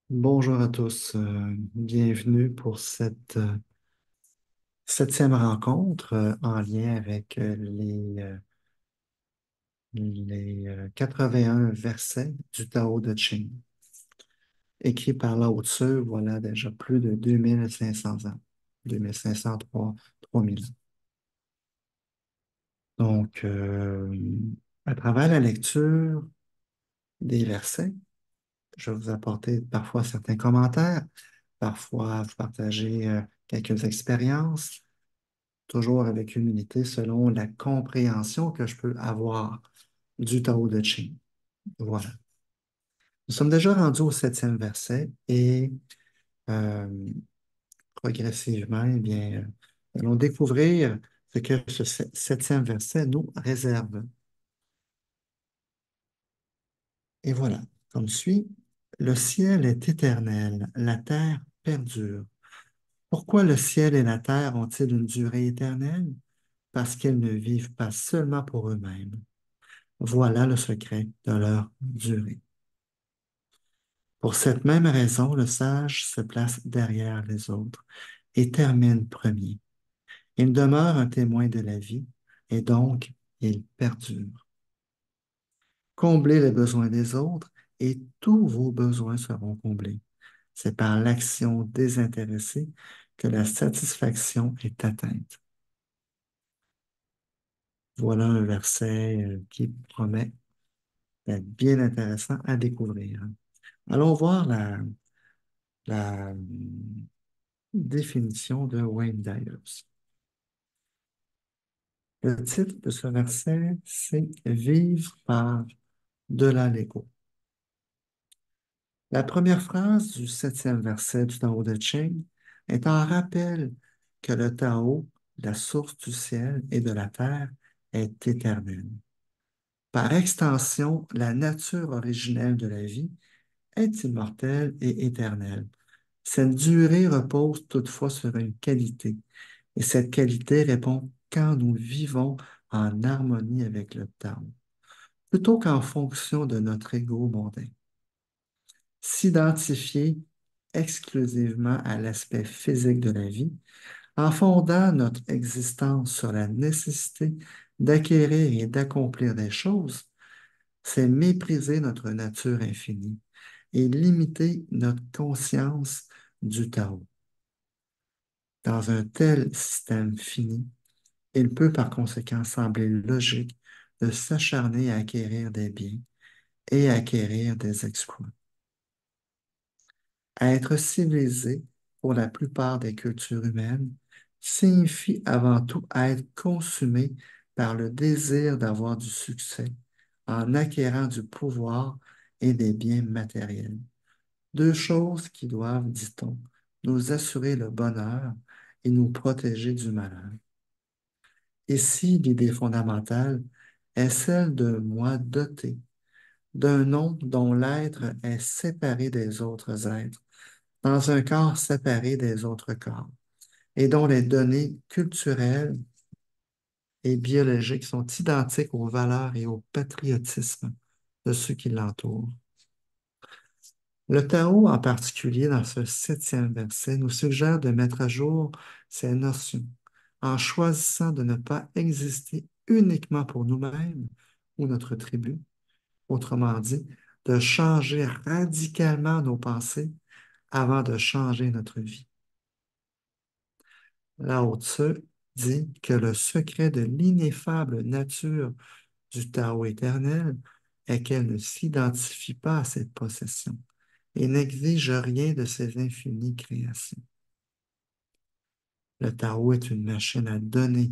Bonjour à tous, bienvenue pour cette septième rencontre en lien avec les 81 versets du Tao Te Ching, écrits par Lao Tzu, voilà déjà plus de 2500 ans, 2500, 3000 ans. Donc, à travers la lecture des versets, je vais vous apporter parfois certains commentaires, parfois vous partager quelques expériences toujours avec humilité selon la compréhension que je peux avoir du Tao Te Ching. Voilà. Nous sommes déjà rendus au septième verset et euh, progressivement, eh bien, nous allons découvrir ce que ce septième verset nous réserve. Et voilà, comme suit, le ciel est éternel, la terre perdure. Pourquoi le ciel et la terre ont-ils une durée éternelle? Parce qu'elles ne vivent pas seulement pour eux-mêmes. Voilà le secret de leur durée. Pour cette même raison, le sage se place derrière les autres et termine premier. Il demeure un témoin de la vie et donc il perdure. Comblez les besoins des autres et tous vos besoins seront comblés. C'est par l'action désintéressée que la satisfaction est atteinte. Voilà un verset qui promet d'être bien intéressant à découvrir. Allons voir la définition de Wayne Dyer. Le titre de ce verset, c'est Vivre par delà l'ego. La première phrase du septième verset du Tao Te Ching est un rappel que le Tao, la source du ciel et de la terre, est éternel. Par extension, la nature originelle de la vie est immortelle et éternelle. Cette durée repose toutefois sur une qualité, et cette qualité répond quand nous vivons en harmonie avec le Tao, plutôt qu'en fonction de notre ego mondain. S'identifier exclusivement à l'aspect physique de la vie, en fondant notre existence sur la nécessité d'acquérir et d'accomplir des choses, c'est mépriser notre nature infinie et limiter notre conscience du Tao. Dans un tel système fini, il peut par conséquent sembler logique de s'acharner à acquérir des biens et à acquérir des exploits. Être civilisé pour la plupart des cultures humaines signifie avant tout être consumé par le désir d'avoir du succès en acquérant du pouvoir et des biens matériels. Deux choses qui doivent, dit-on, nous assurer le bonheur et nous protéger du malheur. Ici, l'idée fondamentale est celle d'un moi doté, d'un nom dont l'être est séparé des autres êtres, dans un corps séparé des autres corps, et dont les données culturelles et biologiques sont identiques aux valeurs et au patriotisme de ceux qui l'entourent. Le Tao, en particulier dans ce septième verset, nous suggère de mettre à jour ces notions en choisissant de ne pas exister uniquement pour nous-mêmes ou notre tribu, autrement dit, de changer radicalement nos pensées avant de changer notre vie. Lao Tzu dit que le secret de l'ineffable nature du Tao éternel est qu'elle ne s'identifie pas à cette possession et n'exige rien de ses infinies créations. Le Tao est une machine à donner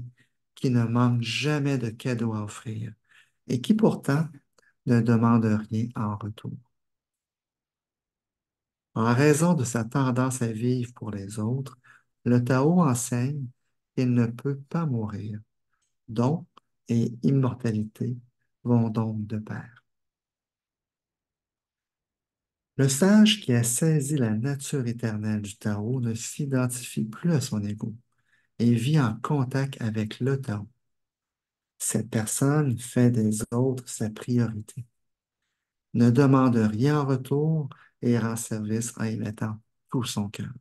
qui ne manque jamais de cadeaux à offrir et qui pourtant ne demande rien en retour. En raison de sa tendance à vivre pour les autres, le Tao enseigne qu'il ne peut pas mourir. Don et immortalité vont donc de pair. Le sage qui a saisi la nature éternelle du Tao ne s'identifie plus à son ego et vit en contact avec le Tao. Cette personne fait des autres sa priorité, ne demande rien en retour et rend service en y mettant tout son cœur.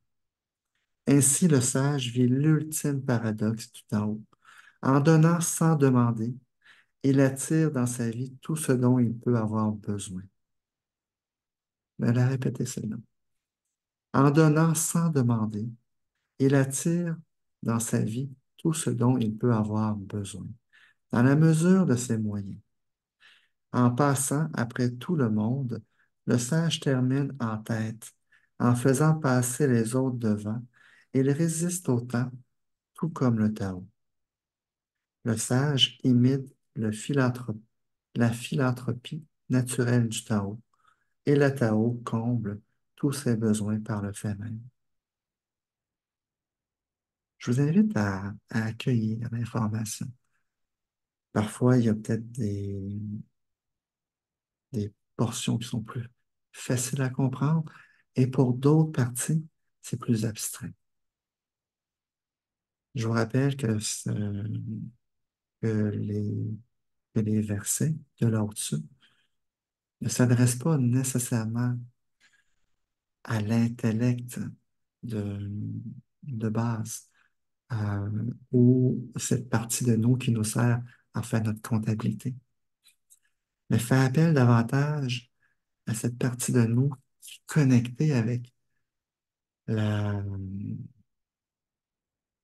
Ainsi, le sage vit l'ultime paradoxe du Tao. En donnant sans demander, il attire dans sa vie tout ce dont il peut avoir besoin. Mais elle a répété cela. En donnant sans demander, il attire dans sa vie tout ce dont il peut avoir besoin, dans la mesure de ses moyens. En passant après tout le monde, le sage termine en tête, en faisant passer les autres devant. Il résiste au temps, tout comme le Tao. Le sage imite la philanthropie naturelle du Tao, et le Tao comble tous ses besoins par le fait même. Je vous invite à accueillir l'information. Parfois, il y a peut-être des portions qui sont plus faciles à comprendre, et pour d'autres parties, c'est plus abstrait. Je vous rappelle que les, que les versets de là-dessus ne s'adressent pas nécessairement à l'intellect de, de base, ou cette partie de nous qui nous sert à faire notre comptabilité, mais fait appel davantage à cette partie de nous qui est connectée avec la,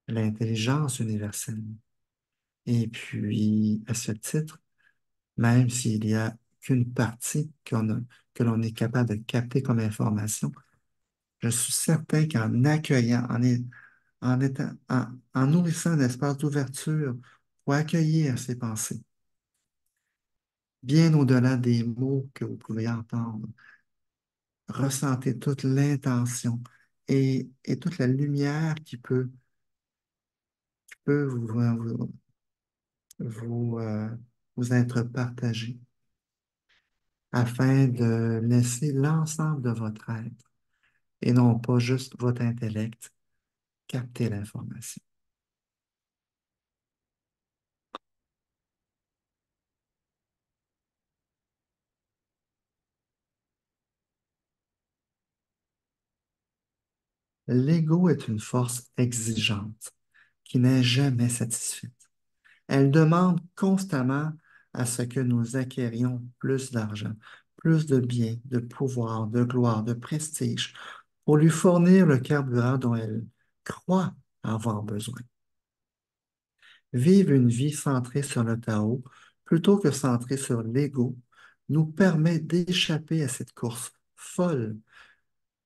l'intelligence universelle. Et puis, à ce titre, même s'il y a qu'une partie que l'on est capable de capter comme information, je suis certain qu'en accueillant, en nourrissant un espace d'ouverture pour accueillir ces pensées, bien au-delà des mots que vous pouvez entendre, ressentez toute l'intention et toute la lumière qui peut vous être partagée afin de laisser l'ensemble de votre être et non pas juste votre intellect capter l'information. L'ego est une force exigeante qui n'est jamais satisfaite. Elle demande constamment à ce que nous acquérions plus d'argent, plus de biens, de pouvoir, de gloire, de prestige, pour lui fournir le carburant dont elle croit avoir besoin. Vivre une vie centrée sur le Tao plutôt que centrée sur l'ego nous permet d'échapper à cette course folle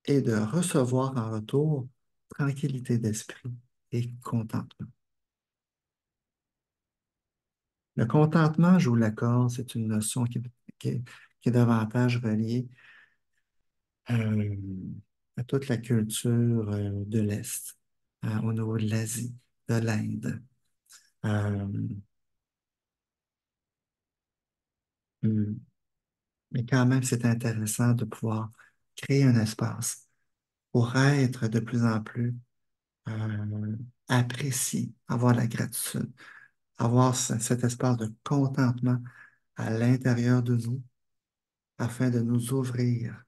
et de recevoir en retour tranquillité d'esprit et contentement. Le contentement, je vous l'accorde, c'est une notion qui qui est davantage reliée euh, à toute la culture de l'Est, au niveau de l'Asie, de l'Inde. Euh, hum, mais quand même, c'est intéressant de pouvoir créer un espace pour être de plus en plus apprécié, avoir la gratitude, avoir cet espace de contentement à l'intérieur de nous afin de nous ouvrir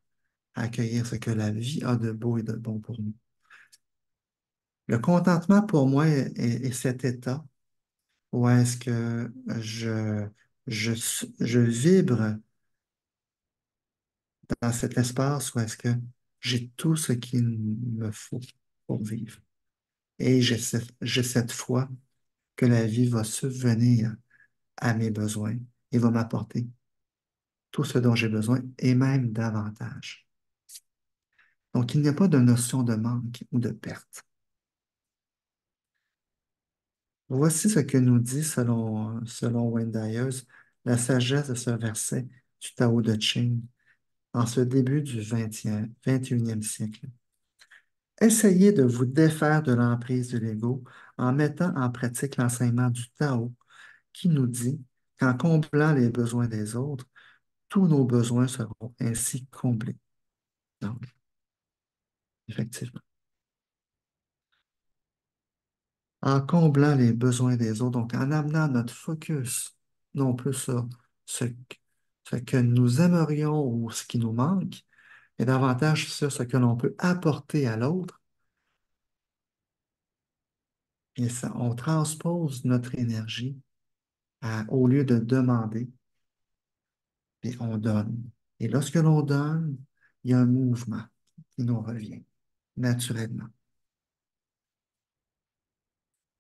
à accueillir ce que la vie a de beau et de bon pour nous. Le contentement pour moi est cet état où est-ce que je, je vibre dans cet espace où est-ce que j'ai tout ce qu'il me faut pour vivre. Et j'ai cette foi que la vie va subvenir à mes besoins et va m'apporter tout ce dont j'ai besoin et même davantage. Donc, il n'y a pas de notion de manque ou de perte. Voici ce que nous dit, selon Wayne Dyer, la sagesse de ce verset du Tao de Ching en ce début du 21e siècle. Essayez de vous défaire de l'emprise de l'ego en mettant en pratique l'enseignement du Tao qui nous dit qu'en comblant les besoins des autres, tous nos besoins seront ainsi comblés. Donc, effectivement, en comblant les besoins des autres, donc en amenant notre focus non plus sur ce, ce que nous aimerions ou ce qui nous manque, et davantage sur ce que l'on peut apporter à l'autre, et ça, on transpose notre énergie au lieu de demander, puis on donne. Et lorsque l'on donne, il y a un mouvement qui nous revient naturellement.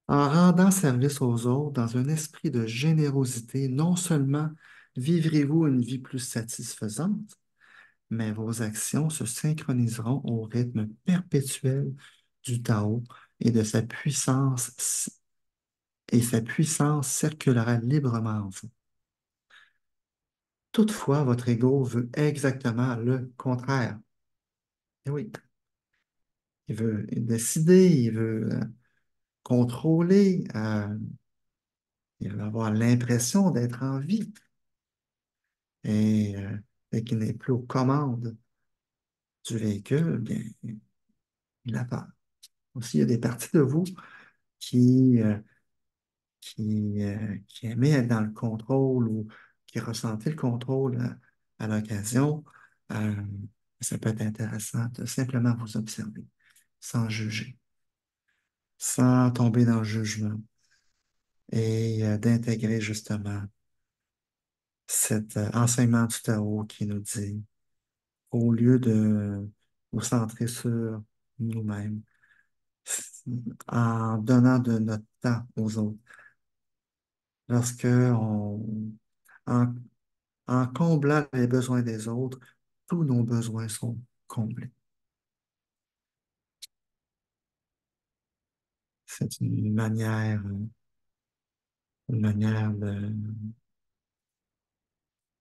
En rendant service aux autres dans un esprit de générosité, non seulement vivrez-vous une vie plus satisfaisante, mais vos actions se synchroniseront au rythme perpétuel du Tao et de sa puissance, et sa puissance circulera librement en vous. Toutefois, votre ego veut exactement le contraire. Et oui, il veut décider, il veut contrôler, il veut avoir l'impression d'être en vie et qu'il n'est plus aux commandes du véhicule, bien, il a peur. Aussi, il y a des parties de vous qui, qui aimaient être dans le contrôle ou qui ressentaient le contrôle à l'occasion. Euh, Ça peut être intéressant de simplement vous observer sans juger, sans tomber dans le jugement et d'intégrer justement cet enseignement du Tao qui nous dit, au lieu de nous centrer sur nous-mêmes, en donnant de notre temps aux autres, lorsque en, en comblant les besoins des autres, tous nos besoins sont comblés. C'est une manière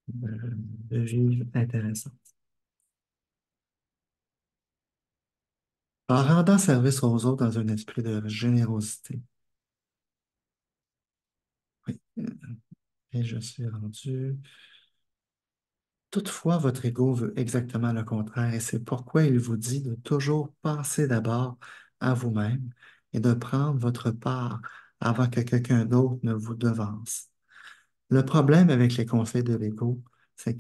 de vivre intéressante. En rendant service aux autres dans un esprit de générosité. Oui, et je suis rendu. Toutefois, votre ego veut exactement le contraire et c'est pourquoi il vous dit de toujours penser d'abord à vous-même et de prendre votre part avant que quelqu'un d'autre ne vous devance. Le problème avec les conseils de l'ego, c'est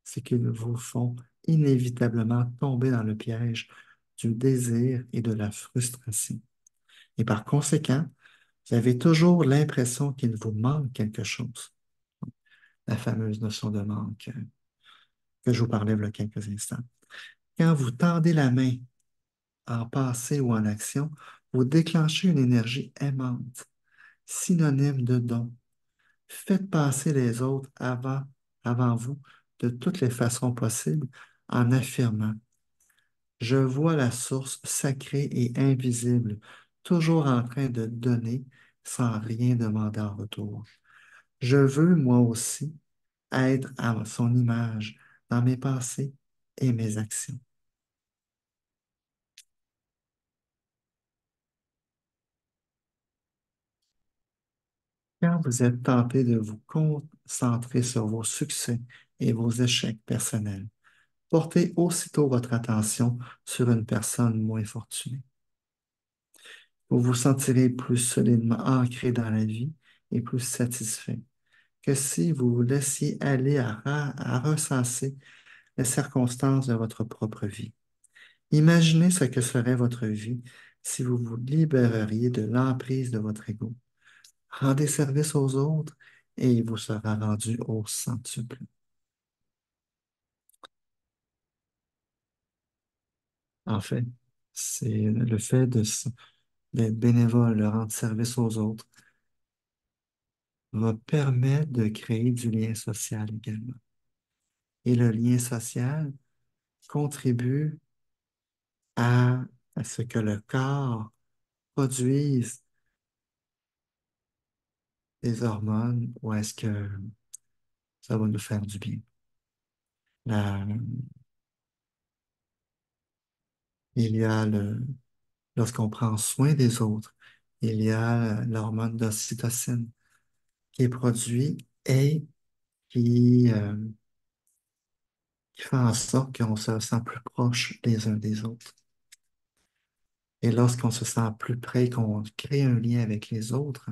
c'est qu'ils vous font inévitablement tomber dans le piège du désir et de la frustration. Et par conséquent, vous avez toujours l'impression qu'il vous manque quelque chose. La fameuse notion de manque que je vous parlais il y a quelques instants. Quand vous tendez la main en pensée ou en action, vous déclenchez une énergie aimante, synonyme de don. Faites passer les autres avant vous de toutes les façons possibles en affirmant: je vois la source sacrée et invisible, toujours en train de donner sans rien demander en retour. Je veux moi aussi être à son image dans mes pensées et mes actions. Quand vous êtes tenté de vous concentrer sur vos succès et vos échecs personnels, portez aussitôt votre attention sur une personne moins fortunée. Vous vous sentirez plus solidement ancré dans la vie et plus satisfait que si vous vous laissiez aller à recenser les circonstances de votre propre vie. Imaginez ce que serait votre vie si vous vous libéreriez de l'emprise de votre ego. Rendez service aux autres et il vous sera rendu au centuple. En fait, c'est le fait d'être bénévole, de rendre service aux autres, va permettre de créer du lien social également. Et le lien social contribue à, à ce que le corps produise des hormones ou est-ce que ça va nous faire du bien. La- il y a lorsqu'on prend soin des autres, il y a l'hormone d'ocytocine qui est produit et qui fait en sorte qu'on se sent plus proche les uns des autres. Et lorsqu'on se sent plus près, qu'on crée un lien avec les autres,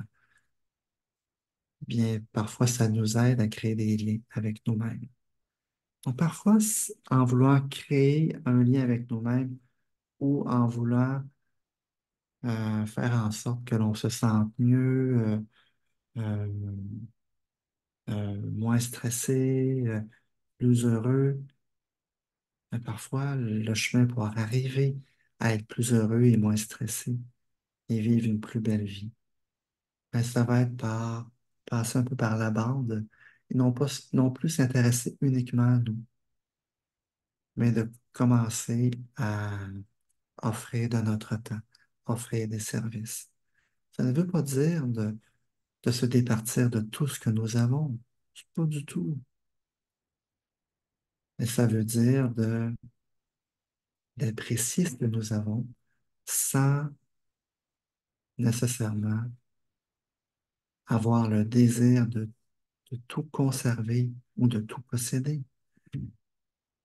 bien, parfois, ça nous aide à créer des liens avec nous-mêmes. Donc, parfois, en voulant créer un lien avec nous-mêmes ou en voulant faire en sorte que l'on se sente mieux, euh, moins stressé, plus heureux, mais parfois, le chemin pour arriver à être plus heureux et moins stressé et vivre une plus belle vie, ben, ça va être par passer un peu par la bande et non pas non plus s'intéresser uniquement à nous, mais de commencer à offrir de notre temps, offrir des services. Ça ne veut pas dire de se départir de tout ce que nous avons. Pas du tout. Mais ça veut dire d'apprécier ce que nous avons sans nécessairement avoir le désir de tout conserver ou de tout posséder.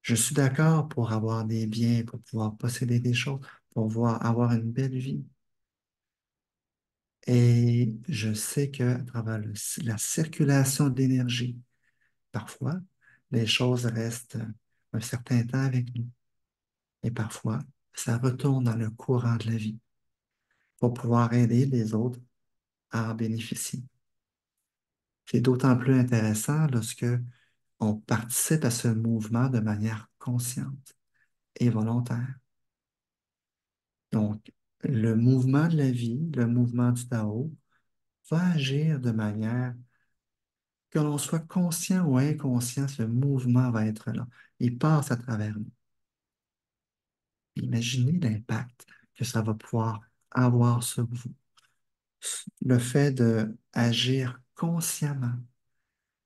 Je suis d'accord pour avoir des biens, pour pouvoir posséder des choses, pour pouvoir avoir une belle vie. Et je sais qu'à travers la circulation d'énergie, parfois, les choses restent un certain temps avec nous. Et parfois, ça retourne dans le courant de la vie pour pouvoir aider les autres à en bénéficier. C'est d'autant plus intéressant lorsque on participe à ce mouvement de manière consciente et volontaire. Donc, le mouvement de la vie, le mouvement du Tao, va agir de manière que l'on soit conscient ou inconscient, ce mouvement va être là. Il passe à travers nous. Imaginez l'impact que ça va pouvoir avoir sur vous. Le fait d'agir consciemment,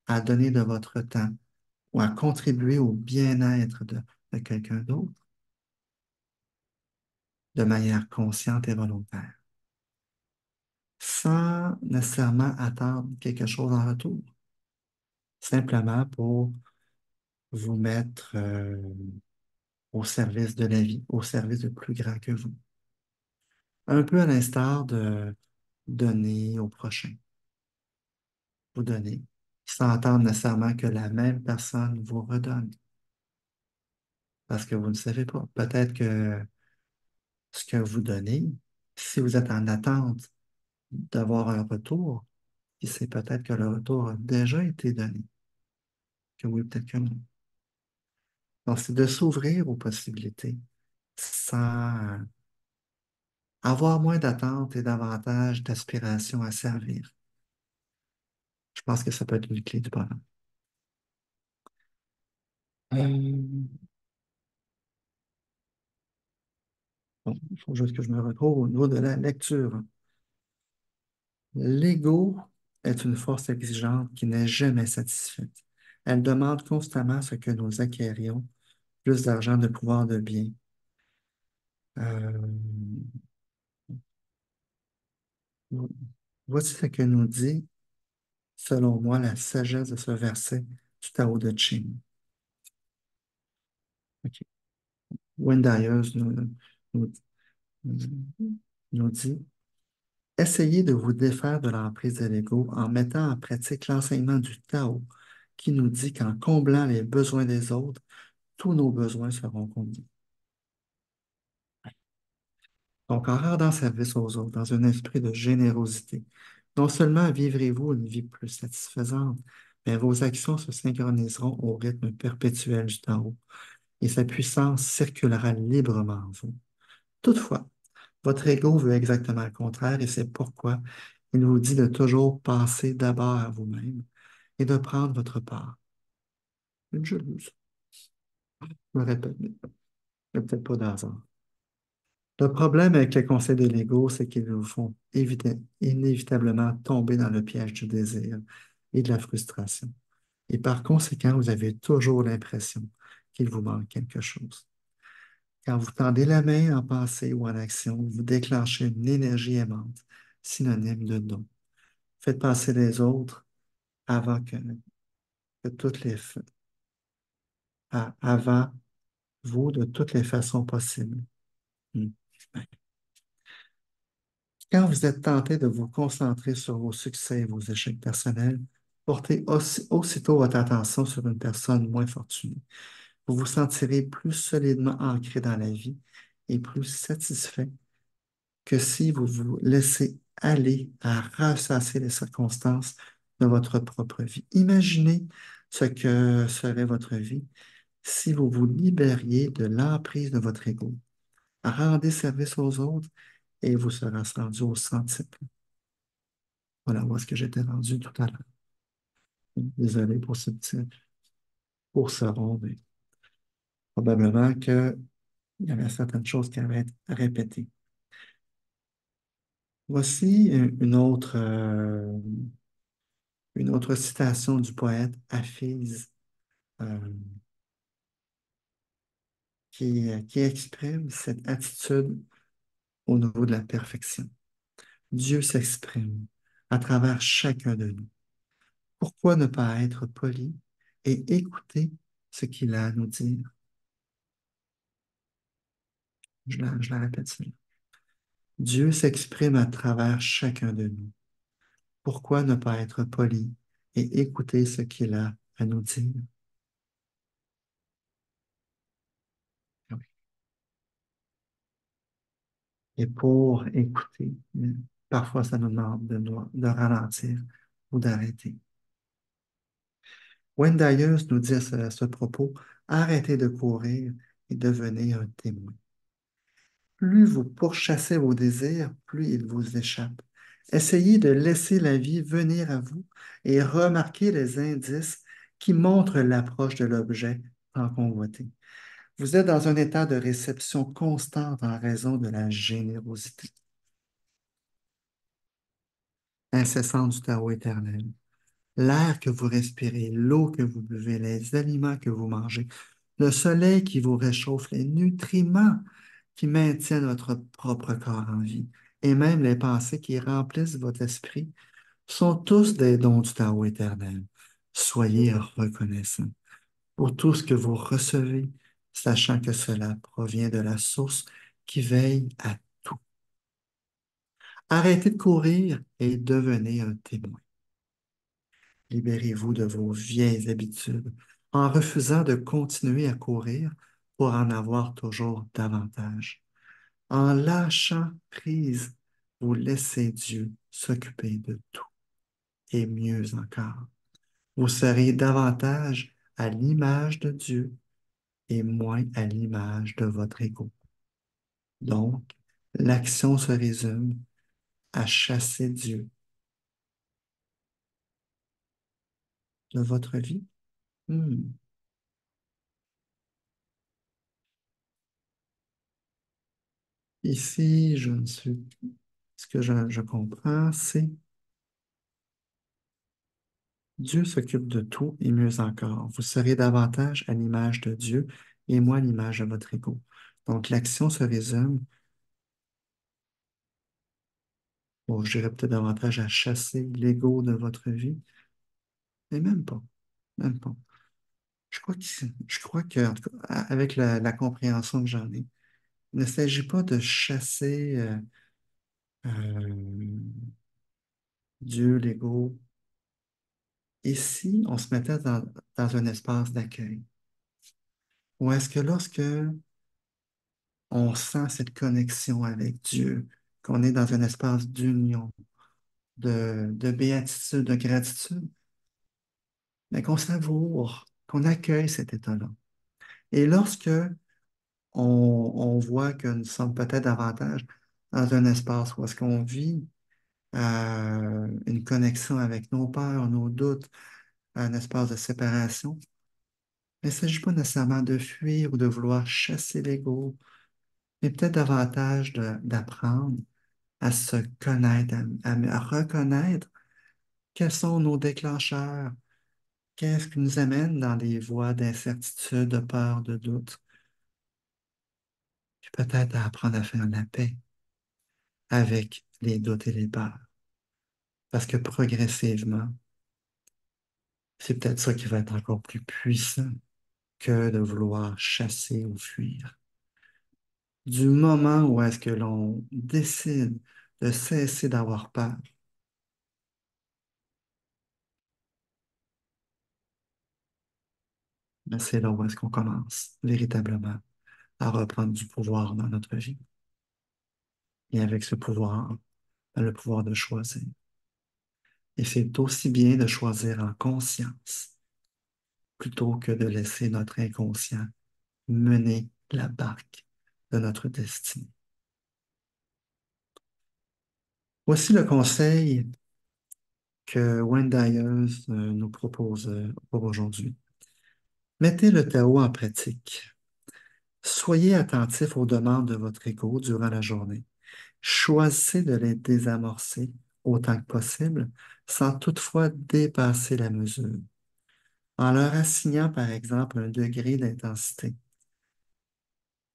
à donner de votre temps ou à contribuer au bien-être de quelqu'un d'autre de manière consciente et volontaire, sans nécessairement attendre quelque chose en retour, simplement pour vous mettre au service de la vie, au service de plus grand que vous. Un peu à l'instar de donner au prochain. Vous donnez, sans attendre nécessairement que la même personne vous redonne. Parce que vous ne savez pas. Peut-être que ce que vous donnez, si vous êtes en attente d'avoir un retour, c'est peut-être que le retour a déjà été donné, que oui, peut-être que non. Donc, c'est de s'ouvrir aux possibilités sans avoir moins d'attentes et davantage d'aspiration à servir. Je pense que ça peut être une clé du bonheur. Euh, bon, il faut juste que je me retrouve au niveau de la lecture. L'ego est une force exigeante qui n'est jamais satisfaite. Elle demande constamment ce que nous acquérions, plus d'argent, de pouvoir, de biens. Euh, Voici ce que nous dit, selon moi, la sagesse de ce verset du Tao de Ching. Ok. Wayne Dyer nous, nous dit, essayez de vous défaire de l'emprise de l'ego en mettant en pratique l'enseignement du Tao qui nous dit qu'en comblant les besoins des autres, tous nos besoins seront comblés. Donc, en rendant service aux autres dans un esprit de générosité, non seulement vivrez-vous une vie plus satisfaisante, mais vos actions se synchroniseront au rythme perpétuel du Tao et sa puissance circulera librement en vous. Toutefois, votre ego veut exactement le contraire et c'est pourquoi il vous dit de toujours penser d'abord à vous-même et de prendre votre part. Une jalouse. Je me répète, mais il n'y a peut-être pas d'hasard. Le problème avec les conseils de l'ego, c'est qu'ils nous font inévitablement tomber dans le piège du désir et de la frustration. Et par conséquent, vous avez toujours l'impression qu'il vous manque quelque chose. Quand vous tendez la main en pensée ou en action, vous déclenchez une énergie aimante, synonyme de don. Faites passer les autres avant que toutes les, avant vous de toutes les façons possibles. Hmm. Quand vous êtes tenté de vous concentrer sur vos succès et vos échecs personnels, Portez aussitôt votre attention sur une personne moins fortunée. Vous vous sentirez plus solidement ancré dans la vie et plus satisfait que si vous vous laissez aller à ressasser les circonstances de votre propre vie. Imaginez ce que serait votre vie si vous vous libériez de l'emprise de votre ego. Rendez service aux autres et vous serez rendu au centuple. Voilà où est-ce que j'étais rendu tout à l'heure. Désolé pour ce petit, pour ce rond, mais probablement qu'il y avait certaines choses qui avaient été répétées. Voici une autre citation du poète Hafiz euh, qui exprime cette attitude au niveau de la perfection. Dieu s'exprime à travers chacun de nous. Pourquoi ne pas être poli et écouter ce qu'il a à nous dire? Je la répète cela. Dieu s'exprime à travers chacun de nous. Pourquoi ne pas être poli et écouter ce qu'il a à nous dire? Oui. Et pour écouter, parfois ça nous demande de ralentir ou d'arrêter. Wayne Dyer nous dit à ce propos, arrêtez de courir et devenez un témoin. Plus vous pourchassez vos désirs, plus ils vous échappent. Essayez de laisser la vie venir à vous et remarquez les indices qui montrent l'approche de l'objet tant convoité. Vous êtes dans un état de réception constante en raison de la générosité incessante du Tao éternel. L'air que vous respirez, l'eau que vous buvez, les aliments que vous mangez, le soleil qui vous réchauffe, les nutriments qui maintiennent votre propre corps en vie, et même les pensées qui remplissent votre esprit, sont tous des dons du Tao éternel. Soyez reconnaissants pour tout ce que vous recevez, sachant que cela provient de la source qui veille à tout. Arrêtez de courir et devenez un témoin. Libérez-vous de vos vieilles habitudes en refusant de continuer à courir pour en avoir toujours davantage. En lâchant prise, vous laissez Dieu s'occuper de tout et mieux encore. Vous serez davantage à l'image de Dieu et moins à l'image de votre ego. Donc, l'action se résume à chasser Dieu de votre vie. Hmm. Ici, je ne suis... Ce que je comprends, c'est Dieu s'occupe de tout et mieux encore. Vous serez davantage à l'image de Dieu et moins à l'image de votre ego. Donc, l'action se résume, bon, je dirais peut-être davantage à chasser l'ego de votre vie, mais même pas, même pas. Je crois que, en tout cas, avec la compréhension que j'en ai, il ne s'agit pas de chasser Dieu, l'ego. Et si on se mettait dans un espace d'accueil, ou est-ce que lorsque on sent cette connexion avec Dieu, qu'on est dans un espace d'union, de béatitude, de gratitude, mais qu'on savoure, qu'on accueille cet état-là. Et lorsque on voit que nous sommes peut-être davantage dans un espace où est-ce qu'on vit une connexion avec nos peurs, nos doutes, un espace de séparation, il ne s'agit pas nécessairement de fuir ou de vouloir chasser l'ego, mais peut-être davantage d'apprendre à se connaître, à reconnaître quels sont nos déclencheurs, qu'est-ce qui nous amène dans des voies d'incertitude, de peur, de doute, puis peut-être à apprendre à faire la paix avec les doutes et les peurs. Parce que progressivement, c'est peut-être ça qui va être encore plus puissant que de vouloir chasser ou fuir. Du moment où est-ce que l'on décide de cesser d'avoir peur, Mais c'est là où est-ce qu'on commence véritablement à reprendre du pouvoir dans notre vie. Et avec ce pouvoir, le pouvoir de choisir. Et c'est aussi bien de choisir en conscience plutôt que de laisser notre inconscient mener la barque de notre destinée. Voici le conseil que Wayne Dyer nous propose pour aujourd'hui. Mettez le Tao en pratique. Soyez attentif aux demandes de votre ego durant la journée. Choisissez de les désamorcer autant que possible sans toutefois dépasser la mesure, en leur assignant par exemple un degré d'intensité.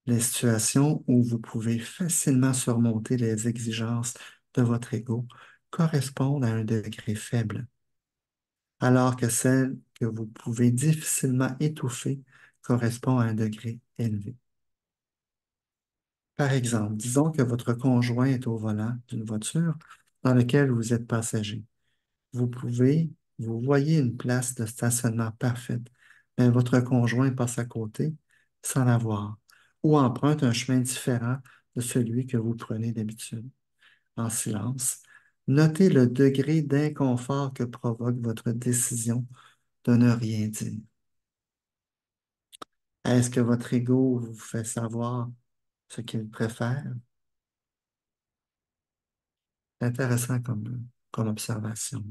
Les situations où vous pouvez facilement surmonter les exigences de votre ego correspondent à un degré faible, alors que celles que vous pouvez difficilement étouffer correspondent à un degré élevé. Par exemple, disons que votre conjoint est au volant d'une voiture dans laquelle vous êtes passager. Vous voyez une place de stationnement parfaite, mais votre conjoint passe à côté sans la voir ou emprunte un chemin différent de celui que vous prenez d'habitude. En silence, notez le degré d'inconfort que provoque votre décision de ne rien dire. Est-ce que votre ego vous fait savoir ce qu'il préfère? C'est intéressant comme observation.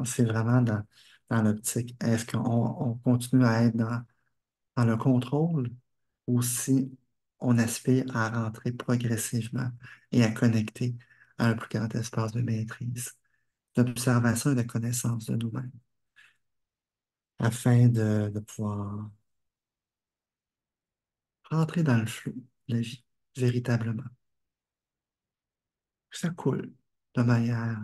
C'est vraiment dans l'optique, est-ce qu'on continue à être dans le contrôle ou si on aspire à rentrer progressivement et à connecter à un plus grand espace de maîtrise, d'observation et de connaissance de nous-mêmes, afin de pouvoir rentrer dans le flot de la vie, véritablement. Ça coule de manière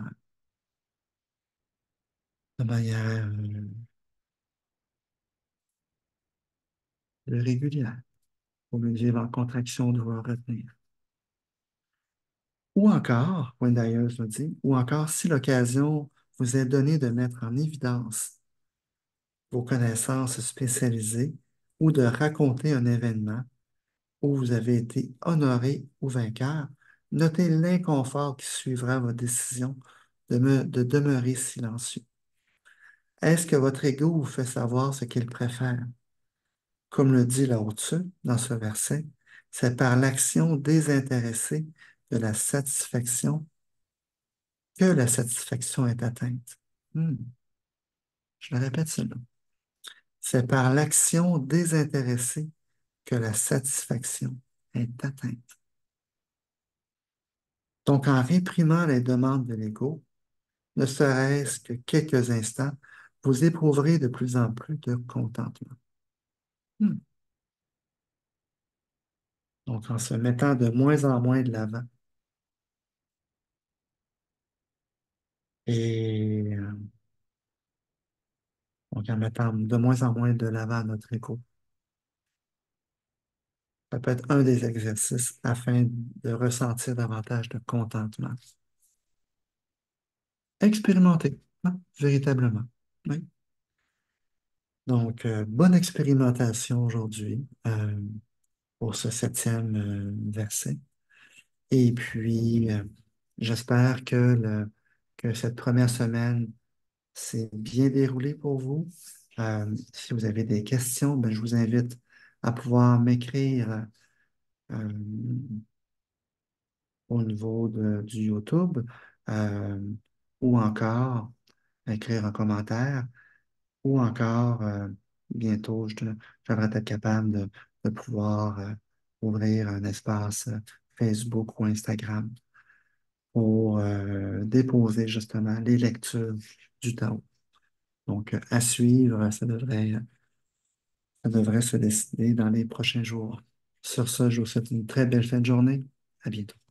régulière, pour le vivre en contraction, devoir retenir. Ou encore, Wendayer nous dit, ou encore si l'occasion vous est donnée de mettre en évidence vos connaissances spécialisées ou de raconter un événement où vous avez été honoré ou vainqueur, notez l'inconfort qui suivra votre décision de demeurer silencieux. Est-ce que votre ego vous fait savoir ce qu'il préfère? Comme le dit Lao Tzu dans ce verset, c'est par l'action désintéressée de la satisfaction que la satisfaction est atteinte. Hmm, je le répète cela. C'est par l'action désintéressée que la satisfaction est atteinte. Donc, en réprimant les demandes de l'ego, ne serait-ce que quelques instants, vous éprouverez de plus en plus de contentement. Hmm. Donc, en se mettant de moins en moins de l'avant et donc en mettant de moins en moins de l'avant notre ego, ça peut être un des exercices afin de ressentir davantage de contentement. Expérimenter, hein, véritablement. Oui. Donc, bonne expérimentation aujourd'hui pour ce septième verset. Et puis, j'espère que cette première semaine s'est bien déroulée pour vous. Si vous avez des questions, ben, je vous invite à pouvoir m'écrire euh, au niveau du YouTube euh, ou encore écrire un commentaire. Ou encore, bientôt, je devrais être capable de pouvoir ouvrir un espace Facebook ou Instagram pour déposer justement les lectures du Tao. Donc, à suivre, ça devrait se décider dans les prochains jours. Sur ce, je vous souhaite une très belle fin de journée. À bientôt.